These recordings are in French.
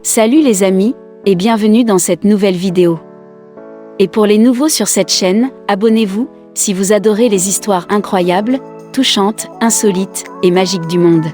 Salut les amis, et bienvenue dans cette nouvelle vidéo. Et pour les nouveaux sur cette chaîne, abonnez-vous, si vous adorez les histoires incroyables, touchantes, insolites et magiques du monde.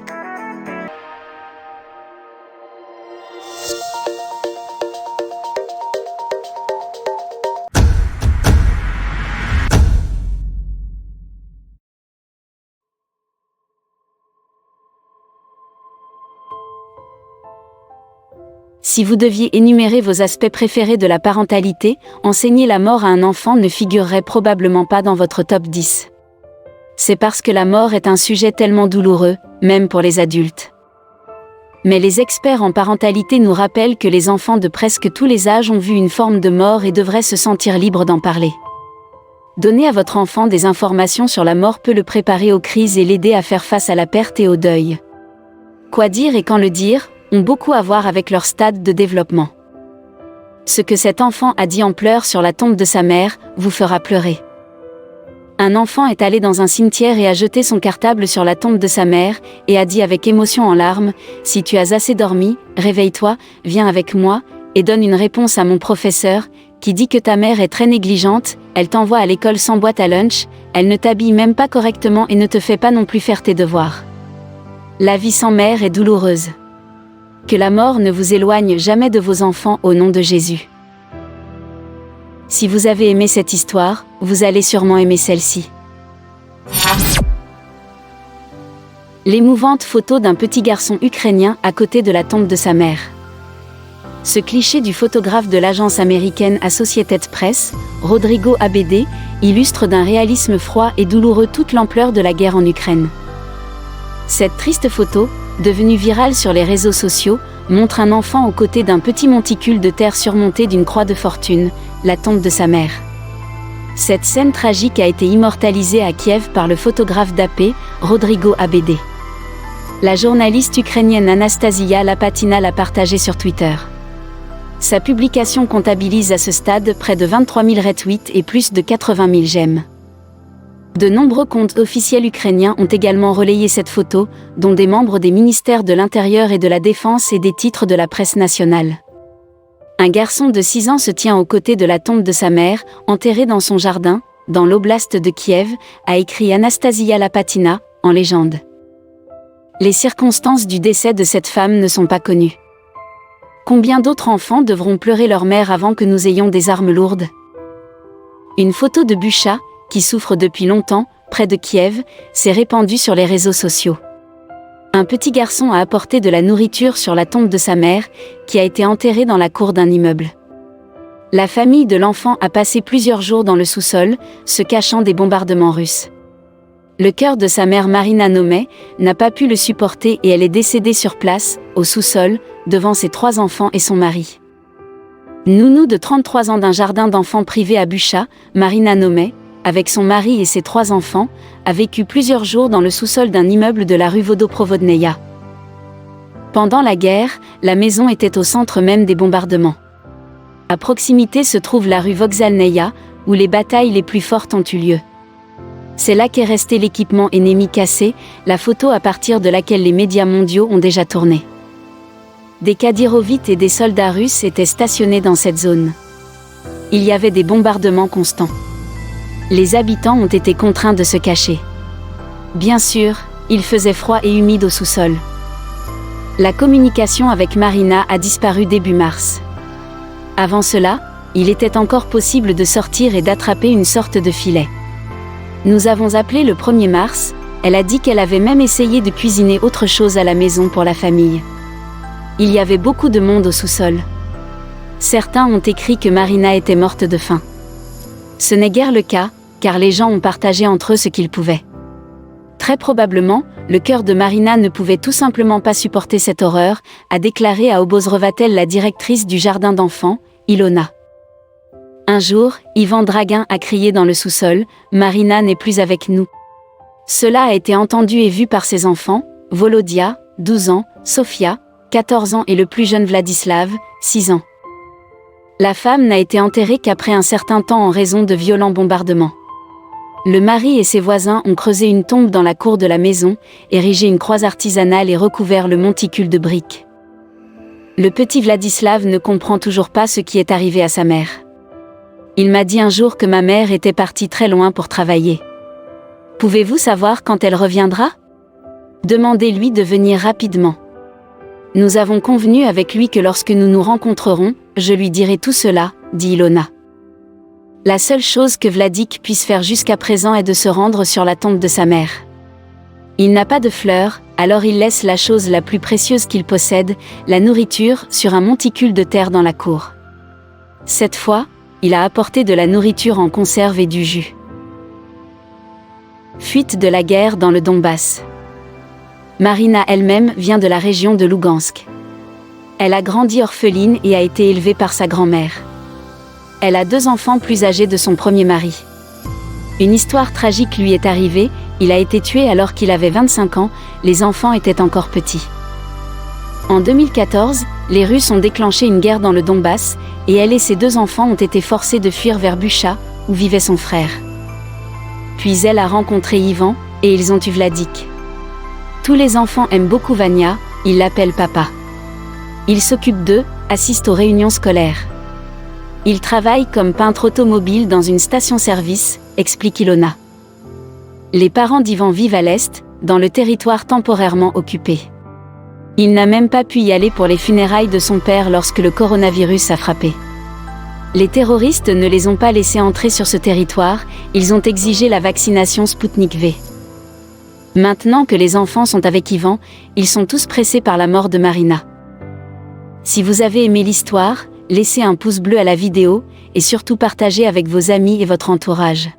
Si vous deviez énumérer vos aspects préférés de la parentalité, enseigner la mort à un enfant ne figurerait probablement pas dans votre top 10. C'est parce que la mort est un sujet tellement douloureux, même pour les adultes. Mais les experts en parentalité nous rappellent que les enfants de presque tous les âges ont vu une forme de mort et devraient se sentir libres d'en parler. Donner à votre enfant des informations sur la mort peut le préparer aux crises et l'aider à faire face à la perte et au deuil. Quoi dire et quand le dire ont beaucoup à voir avec leur stade de développement. Ce que cet enfant a dit en pleurs sur la tombe de sa mère vous fera pleurer. Un enfant est allé dans un cimetière et a jeté son cartable sur la tombe de sa mère et a dit avec émotion en larmes « Si tu as assez dormi, réveille-toi, viens avec moi et donne une réponse à mon professeur qui dit que ta mère est très négligente, elle t'envoie à l'école sans boîte à lunch, elle ne t'habille même pas correctement et ne te fait pas non plus faire tes devoirs. La vie sans mère est douloureuse. Que la mort ne vous éloigne jamais de vos enfants au nom de Jésus. Si vous avez aimé cette histoire, vous allez sûrement aimer celle-ci. L'émouvante photo d'un petit garçon ukrainien à côté de la tombe de sa mère. Ce cliché du photographe de l'agence américaine Associated Press, Rodrigo Abede, illustre d'un réalisme froid et douloureux toute l'ampleur de la guerre en Ukraine. Cette triste photo, devenue virale sur les réseaux sociaux, montre un enfant aux côtés d'un petit monticule de terre surmonté d'une croix de fortune, la tombe de sa mère. Cette scène tragique a été immortalisée à Kiev par le photographe d'AP, Rodrigo Abede. La journaliste ukrainienne Anastasia Lapatina l'a partagée sur Twitter. Sa publication comptabilise à ce stade près de 23 000 retweets et plus de 80 000 j'aime. De nombreux comptes officiels ukrainiens ont également relayé cette photo, dont des membres des ministères de l'Intérieur et de la Défense et des titres de la presse nationale. Un garçon de 6 ans se tient aux côtés de la tombe de sa mère, enterrée dans son jardin, dans l'oblast de Kiev, a écrit Anastasia Lapatina, en légende. Les circonstances du décès de cette femme ne sont pas connues. Combien d'autres enfants devront pleurer leur mère avant que nous ayons des armes lourdes ? Une photo de Bucha, qui souffre depuis longtemps, près de Kiev, s'est répandue sur les réseaux sociaux. Un petit garçon a apporté de la nourriture sur la tombe de sa mère, qui a été enterrée dans la cour d'un immeuble. La famille de l'enfant a passé plusieurs jours dans le sous-sol, se cachant des bombardements russes. Le cœur de sa mère Marina Nomé n'a pas pu le supporter et elle est décédée sur place, au sous-sol, devant ses 3 enfants et son mari. Nounou de 33 ans d'un jardin d'enfants privé à Bucha, Marina Nomé, avec son mari et ses 3 enfants, a vécu plusieurs jours dans le sous-sol d'un immeuble de la rue Vodoprovodneia. Pendant la guerre, la maison était au centre même des bombardements. À proximité se trouve la rue Vokzalneia, où les batailles les plus fortes ont eu lieu. C'est là qu'est resté l'équipement ennemi cassé, la photo à partir de laquelle les médias mondiaux ont déjà tourné. Des Kadyrovites et des soldats russes étaient stationnés dans cette zone. Il y avait des bombardements constants. Les habitants ont été contraints de se cacher. Bien sûr, il faisait froid et humide au sous-sol. La communication avec Marina a disparu début mars. Avant cela, il était encore possible de sortir et d'attraper une sorte de filet. Nous avons appelé le 1er mars, elle a dit qu'elle avait même essayé de cuisiner autre chose à la maison pour la famille. Il y avait beaucoup de monde au sous-sol. Certains ont écrit que Marina était morte de faim. Ce n'est guère le cas, car les gens ont partagé entre eux ce qu'ils pouvaient. Très probablement, le cœur de Marina ne pouvait tout simplement pas supporter cette horreur, a déclaré à Obozrevatel la directrice du jardin d'enfants, Ilona. Un jour, Ivan Draguin a crié dans le sous-sol, « Marina n'est plus avec nous ». Cela a été entendu et vu par ses enfants, Volodia, 12 ans, Sofia, 14 ans et le plus jeune Vladislav, 6 ans. La femme n'a été enterrée qu'après un certain temps en raison de violents bombardements. Le mari et ses voisins ont creusé une tombe dans la cour de la maison, érigé une croix artisanale et recouvert le monticule de briques. Le petit Vladislav ne comprend toujours pas ce qui est arrivé à sa mère. Il m'a dit un jour que ma mère était partie très loin pour travailler. Pouvez-vous savoir quand elle reviendra? Demandez-lui de venir rapidement. Nous avons convenu avec lui que lorsque nous nous rencontrerons, je lui dirai tout cela, dit Ilona. La seule chose que Vladik puisse faire jusqu'à présent est de se rendre sur la tombe de sa mère. Il n'a pas de fleurs, alors il laisse la chose la plus précieuse qu'il possède, la nourriture, sur un monticule de terre dans la cour. Cette fois, il a apporté de la nourriture en conserve et du jus. Fuite de la guerre dans le Donbass. Marina elle-même vient de la région de Lougansk. Elle a grandi orpheline et a été élevée par sa grand-mère. Elle a 2 enfants plus âgés de son premier mari. Une histoire tragique lui est arrivée, il a été tué alors qu'il avait 25 ans, les enfants étaient encore petits. En 2014, les Russes ont déclenché une guerre dans le Donbass, et elle et ses 2 enfants ont été forcés de fuir vers Bucha, où vivait son frère. Puis elle a rencontré Ivan, et ils ont eu Vladik. Tous les enfants aiment beaucoup Vania, ils l'appellent papa. Il s'occupe d'eux, assiste aux réunions scolaires. Il travaille comme peintre automobile dans une station-service, explique Ilona. Les parents d'Ivan vivent à l'Est, dans le territoire temporairement occupé. Il n'a même pas pu y aller pour les funérailles de son père lorsque le coronavirus a frappé. Les terroristes ne les ont pas laissés entrer sur ce territoire, ils ont exigé la vaccination Sputnik V. Maintenant que les enfants sont avec Ivan, ils sont tous pressés par la mort de Marina. Si vous avez aimé l'histoire, laissez un pouce bleu à la vidéo, et surtout partagez avec vos amis et votre entourage.